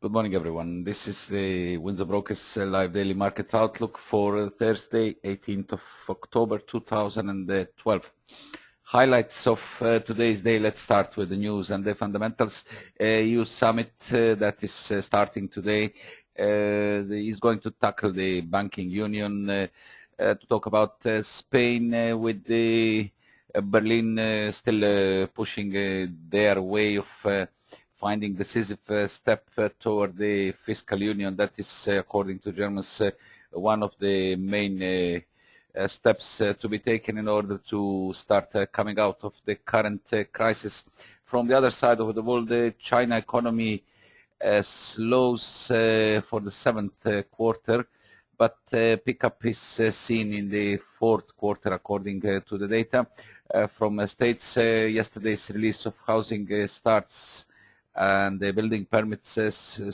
Good morning, everyone. This is the Windsor Brokers live daily market outlook for Thursday, 18th of October 2012. Highlights of today's day. Let's start with the news and the fundamentals. EU summit that is starting today is going to tackle the banking union, to talk about Spain with the Berlin still pushing their way of finding decisive step toward the fiscal union. That is, according to Germans, one of the main steps to be taken in order to start coming out of the current crisis. From the other side of the world, the China economy slows for the seventh quarter, but pickup is seen in the fourth quarter, according to the data from states. Yesterday's release of housing starts and the building permits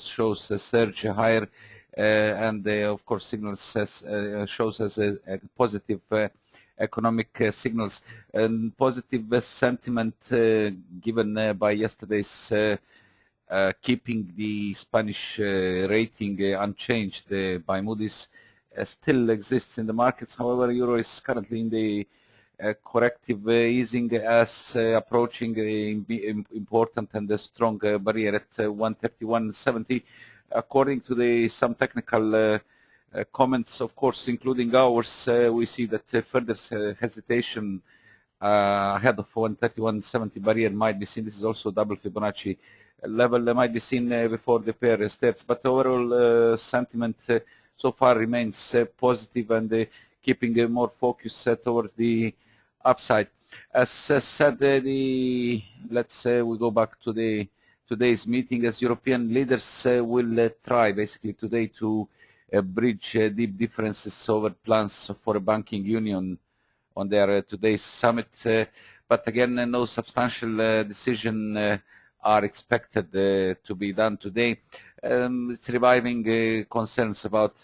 shows a surge higher, and of course signals shows us a positive economic signals and positive sentiment given by yesterday's keeping the Spanish rating unchanged by Moody's still exists in the markets. However, euro is currently in the corrective easing as approaching important and strong barrier at 131.70. According to some technical comments, of course, including ours, we see that further hesitation ahead of 131.70 barrier might be seen. This is also double Fibonacci level might be seen before the pair starts, but overall sentiment so far remains positive and keeping more focus towards the upside. As said, let's say we go back to today's meeting, as European leaders will try basically today to bridge deep differences over plans for a banking union on their today's summit. But again, no substantial decision are expected to be done today. It's reviving concerns about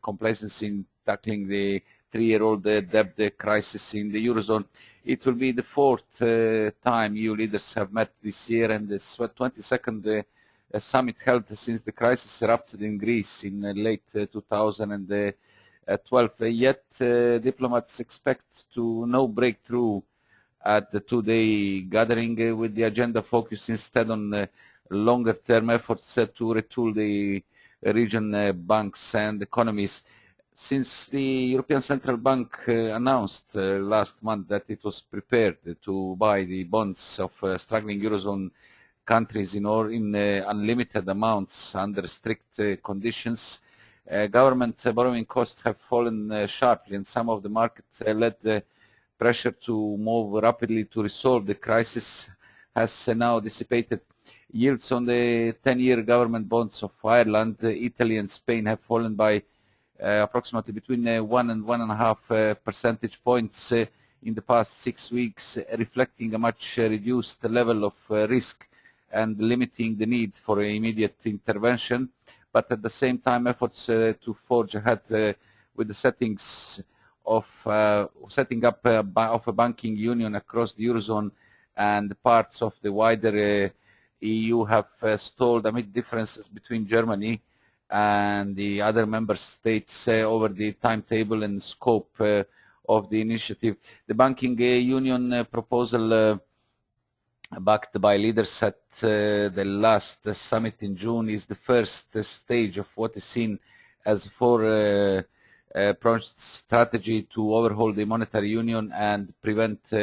complacency in tackling the three-year-old debt crisis in the Eurozone. It will be the fourth time EU leaders have met this year, and this 22nd summit held since the crisis erupted in Greece in late 2012. Yet diplomats expect no breakthrough at the two-day gathering, with the agenda focused instead on longer-term efforts to retool the region banks and economies. Since the European Central Bank announced last month that it was prepared to buy the bonds of struggling Eurozone countries in unlimited amounts under strict conditions, government borrowing costs have fallen sharply, and some of the markets led pressure to move rapidly to resolve the crisis has now dissipated. Yields on the 10-year government bonds of Ireland, Italy and Spain have fallen by approximately between 1 and 1.5 percentage points in the past 6 weeks, reflecting a much reduced level of risk and limiting the need for immediate intervention. But at the same time, efforts to forge ahead with the setting up of a banking union across the Eurozone and parts of the wider EU have stalled amid differences between Germany and the other member states over the timetable and scope of the initiative. The banking union proposal backed by leaders at the last summit in June is the first stage of what is seen as a strategy to overhaul the monetary union and prevent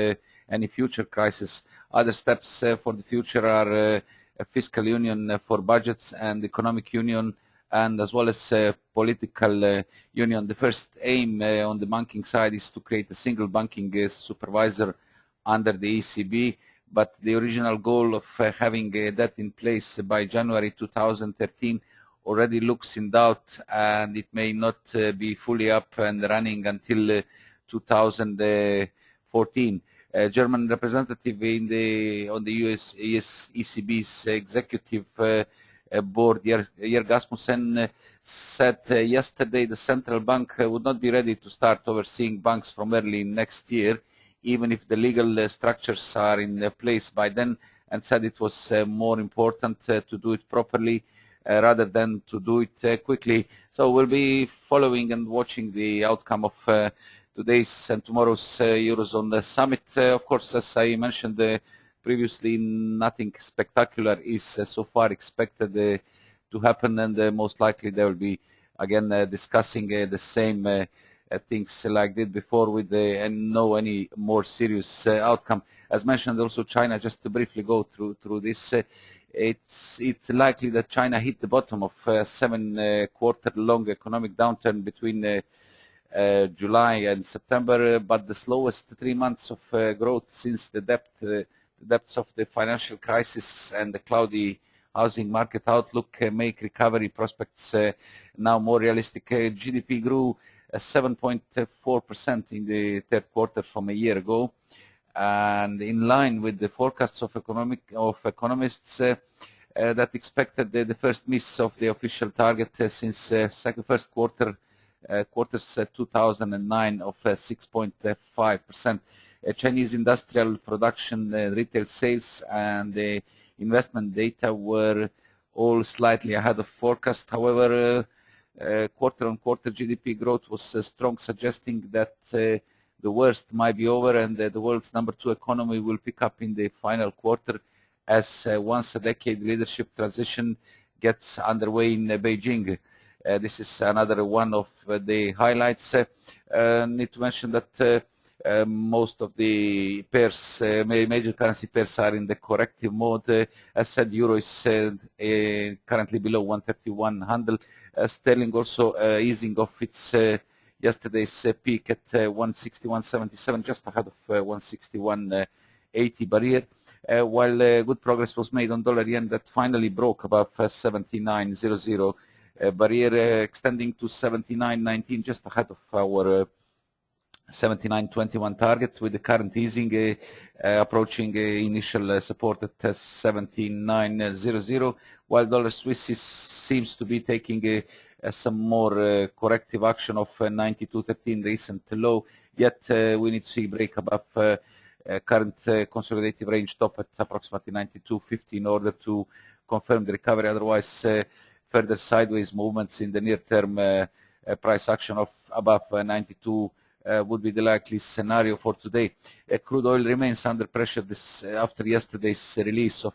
any future crisis. Other steps for the future are a fiscal union for budgets and economic union, and as well as political union. The first aim on the banking side is to create a single banking supervisor under the ECB, but the original goal of having that in place by January 2013 already looks in doubt, and it may not be fully up and running until 2014. German representative on the US ECB's executive board, Jörg Asmussen, said yesterday the central bank would not be ready to start overseeing banks from early next year, even if the legal structures are in place by then, and said it was more important to do it properly rather than to do it quickly. So we'll be following and watching the outcome of today's and tomorrow's Eurozone summit. Of course, as I mentioned previously, nothing spectacular is so far expected to happen, and most likely they will be again discussing the same things like did before with and no any more serious outcome. As mentioned, also China, just to briefly go through this, it's likely that China hit the bottom of a 7-quarter long economic downturn between July and September, but the slowest 3 months of growth since the depths of the financial crisis and the cloudy housing market outlook make recovery prospects now more realistic. GDP grew 7.4% in the third quarter from a year ago, and in line with the forecasts of economists that expected the first miss of the official target since first quarters 2009 of 6.5%. Chinese industrial production, retail sales, and the investment data were all slightly ahead of forecast. However, quarter-on-quarter GDP growth was strong, suggesting that the worst might be over and the world's number 2 economy will pick up in the final quarter as once a decade leadership transition gets underway in Beijing. This is another one of the highlights. Need to mention that most of the pairs, major currency pairs, are in the corrective mode. As said, euro is currently below 131 handle. Sterling also easing off its yesterday's peak at 161.77, just ahead of 161.80 barrier. While good progress was made on dollar yen, that finally broke above 79.00 barrier, extending to 79.19, just ahead of our 79.21 target, with the current easing approaching initial support at 79.00, while dollar Swiss seems to be taking some more corrective action of 92.13 recent low, yet we need to see break above current consolidative range top at approximately 92.50 in order to confirm the recovery. Otherwise, further sideways movements in the near term price action of above 92 would be the likely scenario for today. Crude oil remains under pressure after yesterday's release of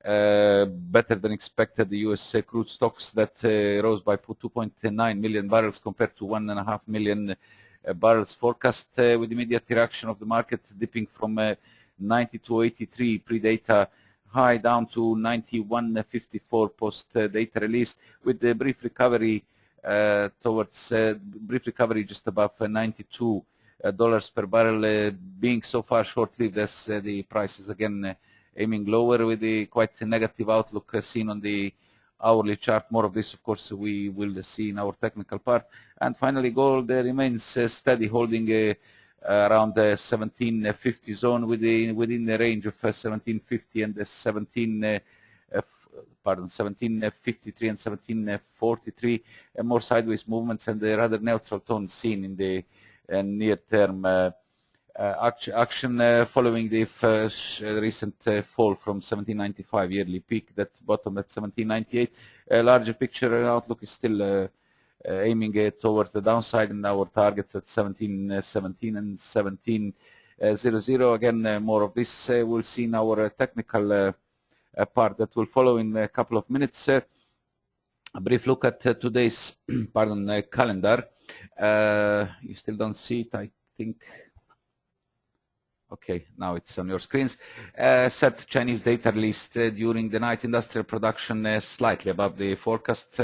better than expected U.S. crude stocks that rose by 2.9 million barrels compared to 1.5 million barrels forecast, with immediate reaction of the market dipping from 92.83 pre-data high down to 91.54 post-data release, with the brief recovery just above $92 per barrel, being so far short-lived as the price is again aiming lower, with the quite negative outlook seen on the hourly chart. More of this, of course, we will see in our technical part. And finally, gold remains steady, holding around the 1750 zone within the range of 1750 and 1753 and 1743, more sideways movements and the rather neutral tone seen in the near-term action following the recent fall from 1795 yearly peak that bottomed at 1798. A larger picture outlook is still aiming towards the downside, and our targets at 1717 and 1700. Again, more of this we'll see in our technical part that will follow in a couple of minutes. A brief look at today's calendar. You still don't see it, I think. Okay, now it's on your screens. Set Chinese data released during the night. Industrial production slightly above the forecast.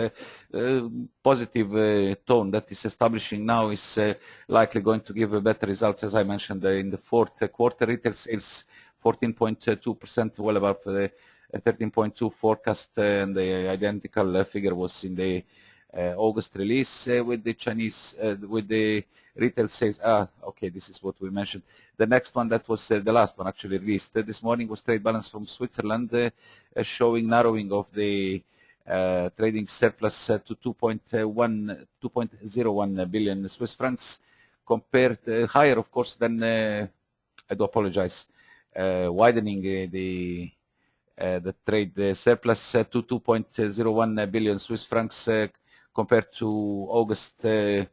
Positive tone that is establishing now is likely going to give better results, as I mentioned, in the fourth quarter. Retail sales 14.2%, well above the 13.2 forecast, and the identical figure was in the August release with the Chinese, with the retail sales. Okay, this is what we mentioned. The next one, that was the last one actually released this morning, was trade balance from Switzerland, showing narrowing of the trading surplus to 2.01 billion Swiss francs, compared higher, of course, than I do apologize, widening the the trade surplus to 2.01 billion Swiss francs compared to August a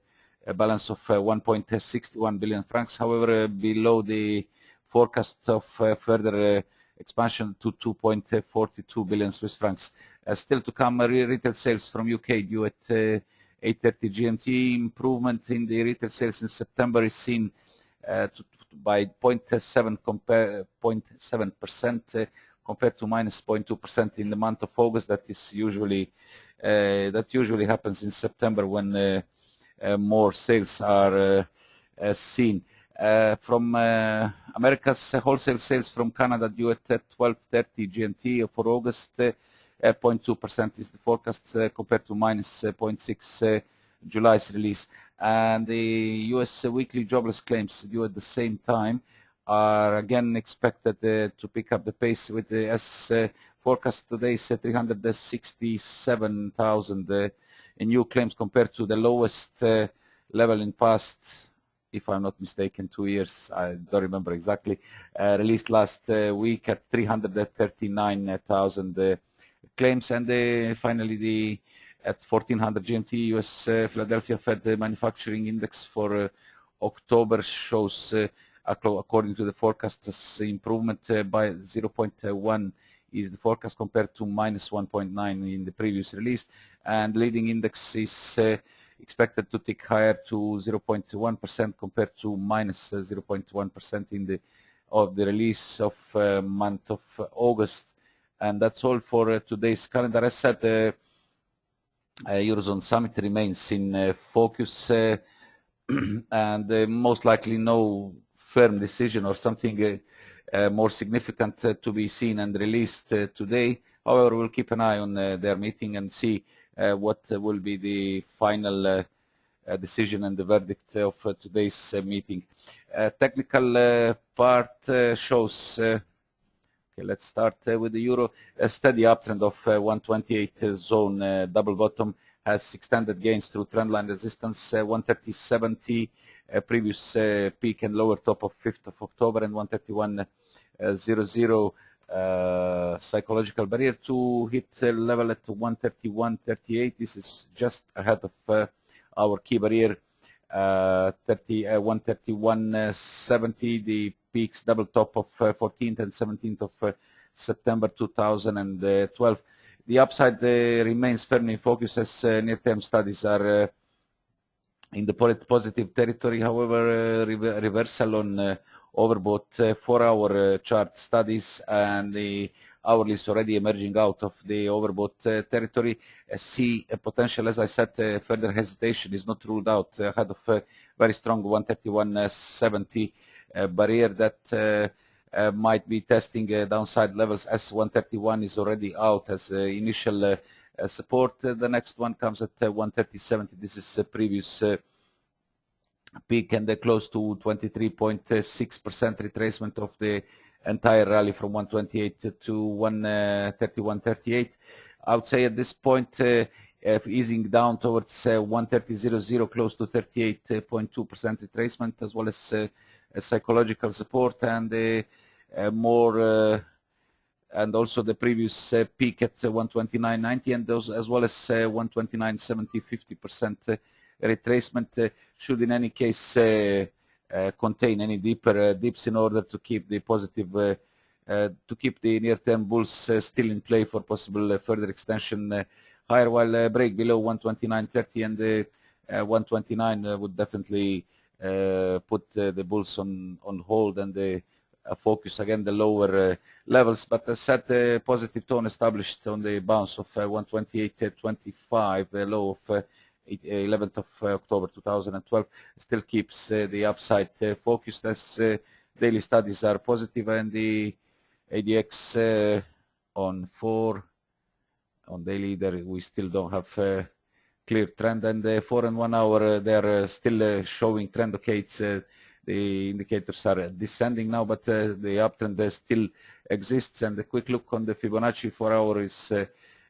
balance of 1.61 billion francs. However, below the forecast of further expansion to 2.42 billion Swiss francs. Still to come, retail sales from UK due at 8:30 GMT. Improvement in the retail sales in September is seen by 0.7% compared to minus 0.2% in the month of August. That usually happens in September when more sales are seen. From America's wholesale sales from Canada due at 12:30 GMT for August, 0.2% is the forecast compared to minus 0.6 July's release. And the U.S. weekly jobless claims due at the same time are again expected to pick up the pace with the forecast today's 367,000 new claims compared to the lowest level in past, if I'm not mistaken, 2 years. I don't remember exactly. Released last week at 339,000 claims. And finally, at 1400 GMT, U.S. Philadelphia Fed Manufacturing Index for October shows, according to the forecast, improvement by 0.1 is the forecast compared to minus 1.9 in the previous release. And leading index is expected to tick higher to 0.1% compared to minus 0.1% in the release of month of August. And that's all for today's calendar. As said, Eurozone summit remains in focus, and most likely no firm decision or something more significant to be seen and released today. However, we'll keep an eye on their meeting and see what will be the final decision and the verdict of today's meeting. Technical part shows. Okay, let's start with the euro. A steady uptrend of 128 zone double bottom has extended gains through trendline resistance 130.70, previous peak and lower top of 5th of October, and 131.00 psychological barrier to hit level at 131.38. This is just ahead of our key barrier 131.70, the peaks double top of 14th and 17th of September 2012. The upside remains firmly in focus as near-term studies are in the positive territory. However, reversal on overbought 4-hour chart studies, and the hourly is already emerging out of the overbought territory. See a potential, as I said, further hesitation is not ruled out ahead of a very strong 131.70 barrier that might be testing downside levels, as 131 is already out as initial support. The next one comes at 130.70. This is a previous peak and close to 23.6% retracement of the entire rally from 128 to 131.38. I would say at this point, easing down towards 130.00, close to 38.2% retracement, as well as psychological support, and more and also the previous peak at 129.90, and those as well as 129.70, 50% retracement should in any case contain any deeper dips in order to keep the positive to keep the near-term bulls still in play for possible further extension higher, while break below 129.30 and 129 would definitely put the bulls on hold and focus again the lower levels. But as said, positive tone established on the bounce of 128.25, low of 11th of October 2012, still keeps the upside focused as daily studies are positive, and the ADX on daily there we still don't have a clear trend, and the 4 and 1 hour they're still showing trend. Okay, it's the indicators are descending now, but the uptrend still exists, and a quick look on the Fibonacci 4 hour is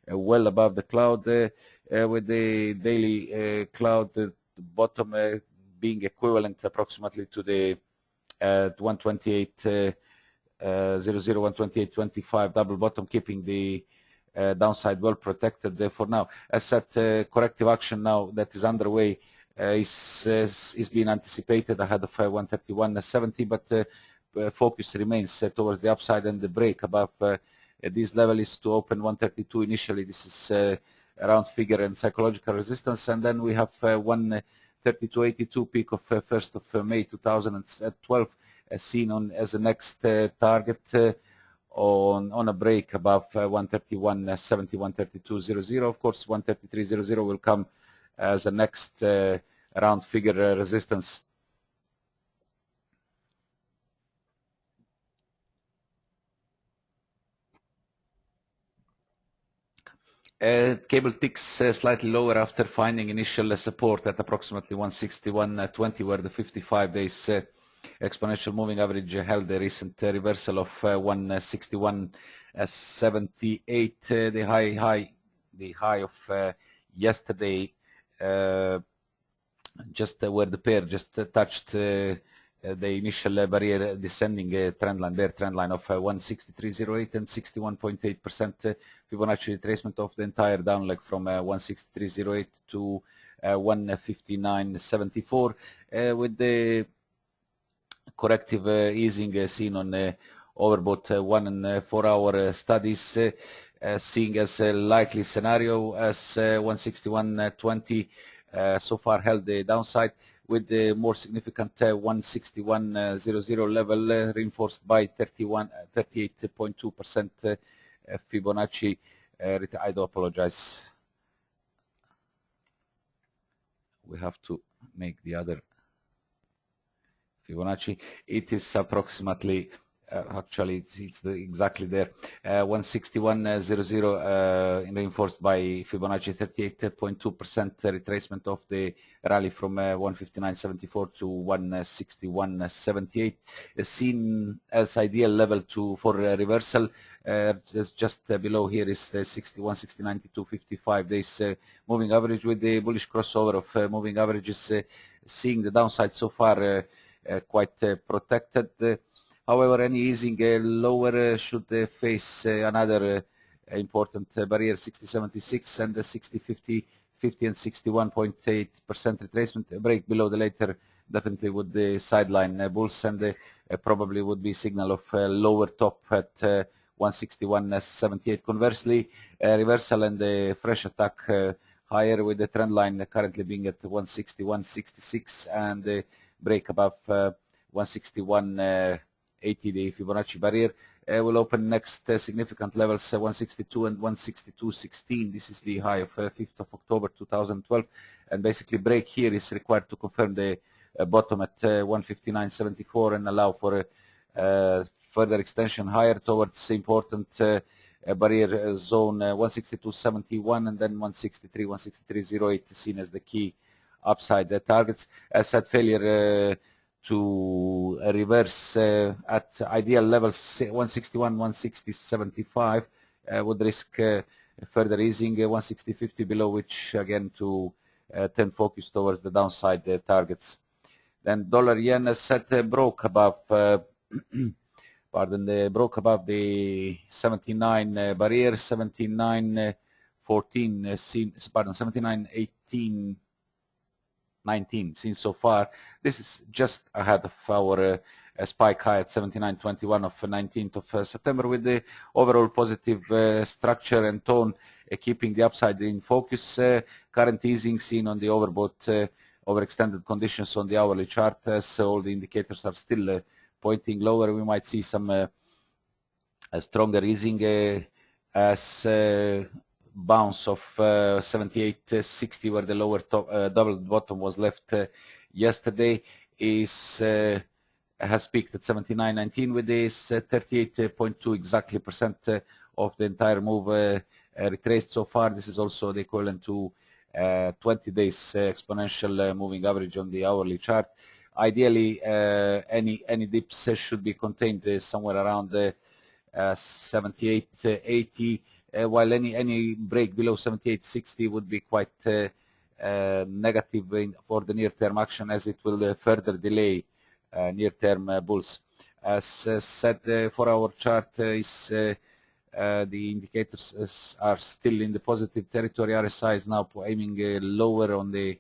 well above the cloud, with the daily cloud bottom being equivalent approximately to the 128 128.25 double bottom, keeping the downside well protected for now. As said, corrective action now that is underway is being anticipated ahead of 131.70, but focus remains towards the upside, and the break above this level is to open 132 initially. This is around figure and psychological resistance, and then we have 132.82 peak of 1st of May 2012 seen on as the next target on a break above 131.70, 132.00. Of course, 133.00 will come as the next round figure resistance. Cable ticks slightly lower after finding initial support at approximately 161.20, where the 55 days exponential moving average held a recent reversal of 161.78. The high of yesterday, just where the pair just touched the initial barrier descending trend line, bear trend line of 163.08 and 61.8% Fibonacci retracement of the entire down leg from 163.08 to 159.74, with the corrective easing seen on overbought 1 and 4 hour studies, seeing as a likely scenario as 161.20 so far held the downside, with the more significant 161.00 level reinforced by 38.2% Fibonacci. I do apologize. We have to make the other Fibonacci. It is approximately, actually it's exactly there, 161.00 reinforced by Fibonacci 38.2% retracement of the rally from 159.74 to 161.78, seen as ideal level for reversal. Just below here is 169.55 days moving average, with the bullish crossover of moving averages, seeing the downside so far quite protected. However, any easing lower should face another important barrier, 60.76 and 60.50 and 61.8% retracement. A break below the later definitely would sideline bulls, and probably would be signal of lower top at 161.78. Conversely, reversal and a fresh attack higher, with the trend line currently being at 161.66 and break above 161.80, the Fibonacci barrier will open next significant levels 162 and 162.16. This is the high of 5th of October 2012, and basically break here is required to confirm the bottom at 159.74 and allow for further extension higher towards important barrier zone 162.71 and then 163.08 seen as the key upside targets. As said, failure to reverse at ideal levels 161, 160.75 would risk further easing 160.50 below, which again to turn focus towards the downside targets. Then dollar yen, as said, broke above broke above the 79 barrier, 79.14 seen, 79.18 19 seen so far. This is just ahead of our spike high at 79.21 of 19th of September, with the overall positive structure and tone keeping the upside in focus. Current easing seen on the overbought, overextended conditions on the hourly chart, as all the indicators are still pointing lower. We might see some stronger easing as bounce of 78.60, where the lower top double bottom was left yesterday, is has peaked at 79.19, with this 38.2 exactly percent of the entire move retraced so far. This is also the equivalent to 20 days exponential moving average on the hourly chart. Ideally, any dips should be contained somewhere around 78.80. While any break below 78.60 would be quite negative for the near-term action, as it will further delay near-term bulls. As said, for our chart is the indicators are still in the positive territory. RSI is now aiming lower on the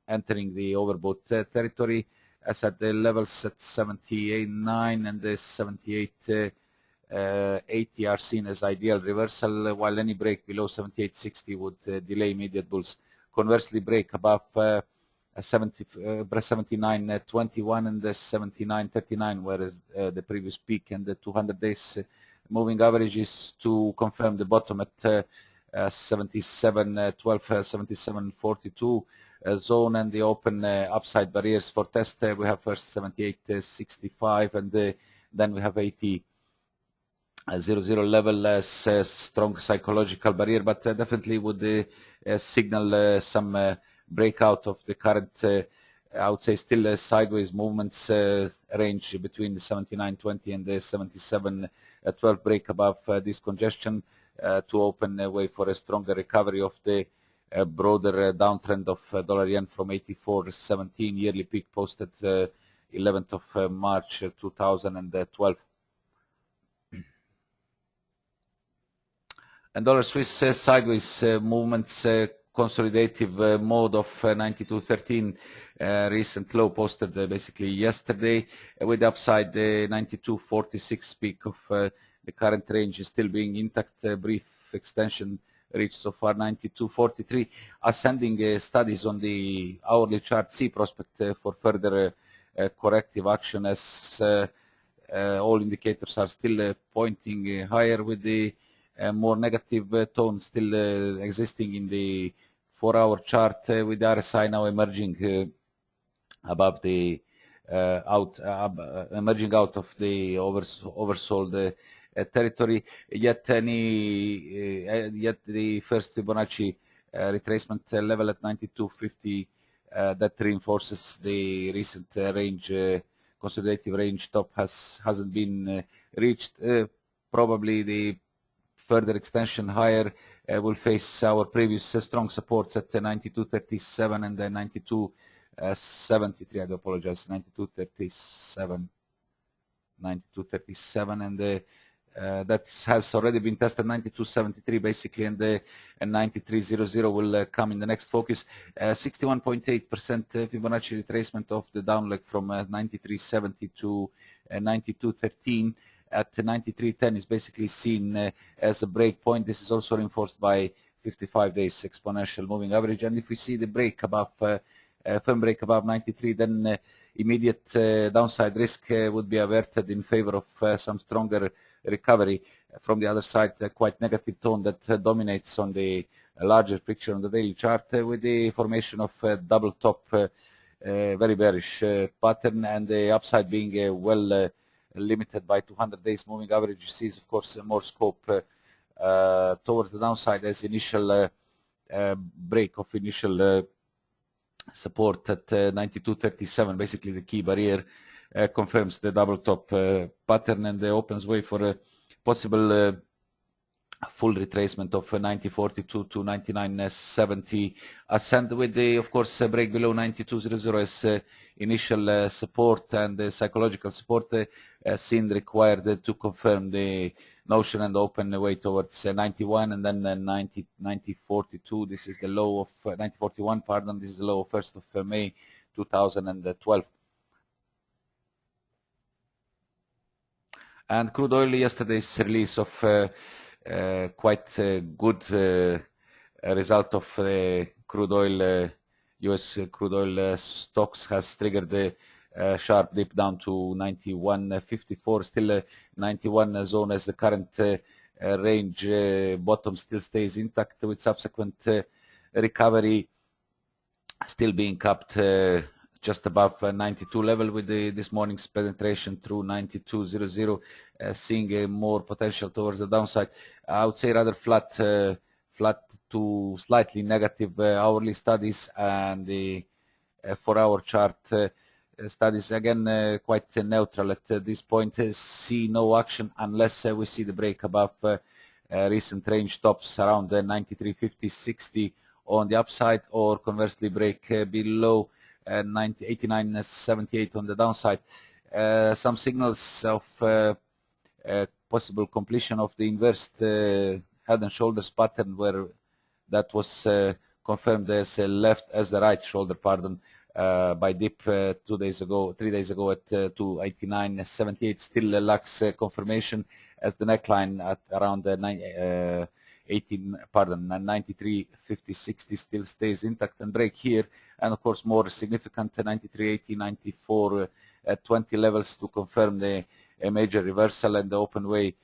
entering the overbought territory, as at the levels at 78.9 and the 78.80 are seen as ideal reversal, while any break below 78.60 would delay immediate bulls. Conversely, break above 79.21 and the 79.39, whereas the previous peak, and the 200 days moving averages to confirm the bottom at 77.12, 77.42 zone, and the open upside barriers for test. We have first 78.65 and then we have 80.00 level as a strong psychological barrier, but definitely would signal some breakout of the current, I would say still sideways movements range between the 79.20 and the 77.12 break above this congestion to open a way for a stronger recovery of the broader downtrend of dollar yen from 84.17 yearly peak posted 11th of March 2012. And dollar Swiss sideways movements, consolidative mode of 92.13, recent low posted basically yesterday, with upside the 92.46 peak of the current range is still being intact. Brief extension reached so far 92.43. Ascending studies on the hourly chart see prospect for further corrective action, as all indicators are still pointing higher, with the more negative tone still existing in the 4-hour chart, with the RSI now emerging above the emerging out of the oversold territory. Yet the first Fibonacci retracement level at 92.50 that reinforces the recent range, consolidative range top hasn't been reached. Probably the further extension higher will face our previous strong supports at 92.37 and 92.73. I do apologize, 92.37, 92.37, and that has already been tested 92.73 basically, and 93.00 will come in the next focus. 61.8% Fibonacci retracement of the down leg from 93.70 to 92.13. At 93.10 is basically seen as a break point. This is also reinforced by 55 days exponential moving average, and if we see the break above firm break above 93, then immediate downside risk would be averted in favor of some stronger recovery. From the other side, quite negative tone that dominates on the larger picture on the daily chart, with the formation of double top, very bearish pattern, and the upside being well limited by 200 days moving average. Sees, of course, more scope towards the downside, as initial break of initial support at 92.37, basically the key barrier, confirms the double top pattern, and opens way for a possible full retracement of 90.42 to 99.70 ascend, with the, of course, break below 92.00 as initial support and psychological support seen required to confirm the notion and open the way towards 91, and then 90.42. This is the low of 90.41, pardon. This is the low of 1st of May 2012. And crude oil, yesterday's release of quite good result of crude oil, US crude oil stocks, has triggered a sharp dip down to 91.54. Still 91 zone as the current range. Bottom still stays intact, with subsequent recovery still being capped just above 92 level, with this morning's penetration through 92.00, seeing more potential towards the downside. I would say rather flat to slightly negative hourly studies, and the 4-hour chart studies again quite neutral at this point. See no action unless we see the break above recent range tops around 93.50-60 on the upside, or conversely break below 89.78 on the downside. some signals of possible completion of the inversed head and shoulders pattern, where that was confirmed as the right shoulder, pardon, by dip 3 days ago at 289.78. Still lacks confirmation, as the neckline at around 93.50.60 still stays intact and break here, and of course more significant 93.80, 94.20 levels to confirm the major reversal and the open way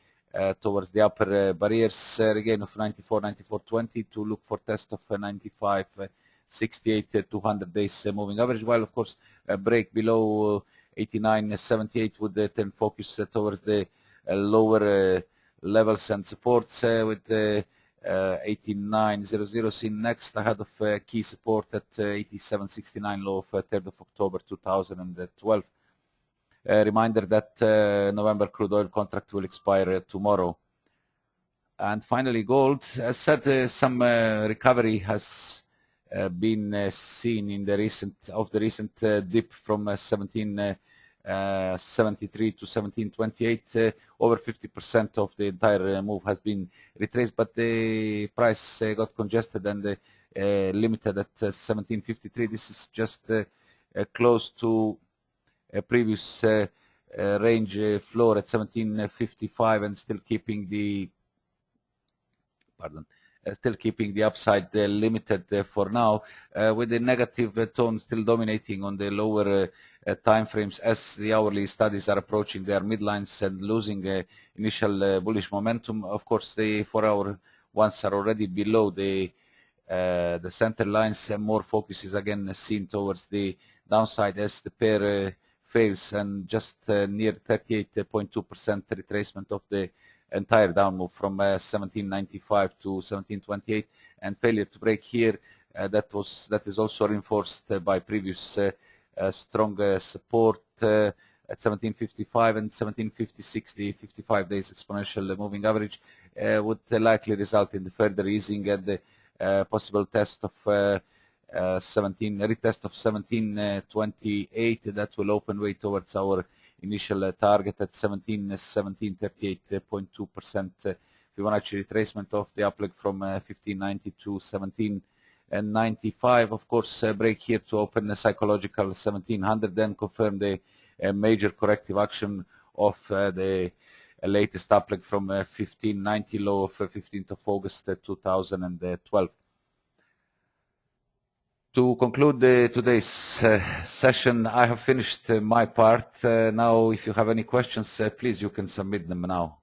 towards the upper barriers again of 94.20 to look for test of 95.68 200 days moving average, while of course a break below 89.78 would then focus towards the lower levels and supports with 89.00 seen next, ahead of key support at 87.69 low of 3rd of October 2012. Reminder that November crude oil contract will expire tomorrow. And finally, gold. As said, some recovery has been seen in the recent dip from 1773 to 1728. Over 50% of the entire move has been retraced, but the price got congested and limited at 1753. This is just close to a previous range floor at 1755, and still keeping the upside limited for now, with the negative tone still dominating on the lower time frames, as the hourly studies are approaching their midlines and losing initial bullish momentum. Of course, the 4-hour ones are already below the center lines, and more focus is again seen towards the downside as the pair fails, and just near 38.2% retracement of the entire down move from 1795 to 1728, and failure to break here. That is also reinforced by previous strong support at 1755 and 1756. The 55 days exponential moving average would likely result in the further easing and the possible test of retest of 1728. That will open way towards our initial target at 38.2% Fibonacci retracement of the uplift from 1590 to 1795. Of course, break here to open a psychological 1700, then confirm the major corrective action of the latest uplift from 1590 low of 15th of August 2012. To conclude today's session, I have finished my part. Now, if you have any questions, please, you can submit them now.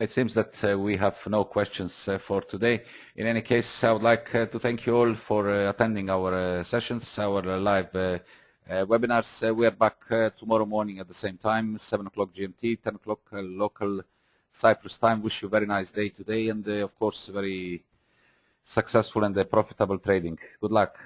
It seems that we have no questions for today. In any case, I would like to thank you all for attending our sessions, our live webinars. We are back tomorrow morning at the same time, 7 o'clock GMT, 10 o'clock local Cyprus time. Wish you a very nice day today, and of course very successful and profitable trading. Good luck.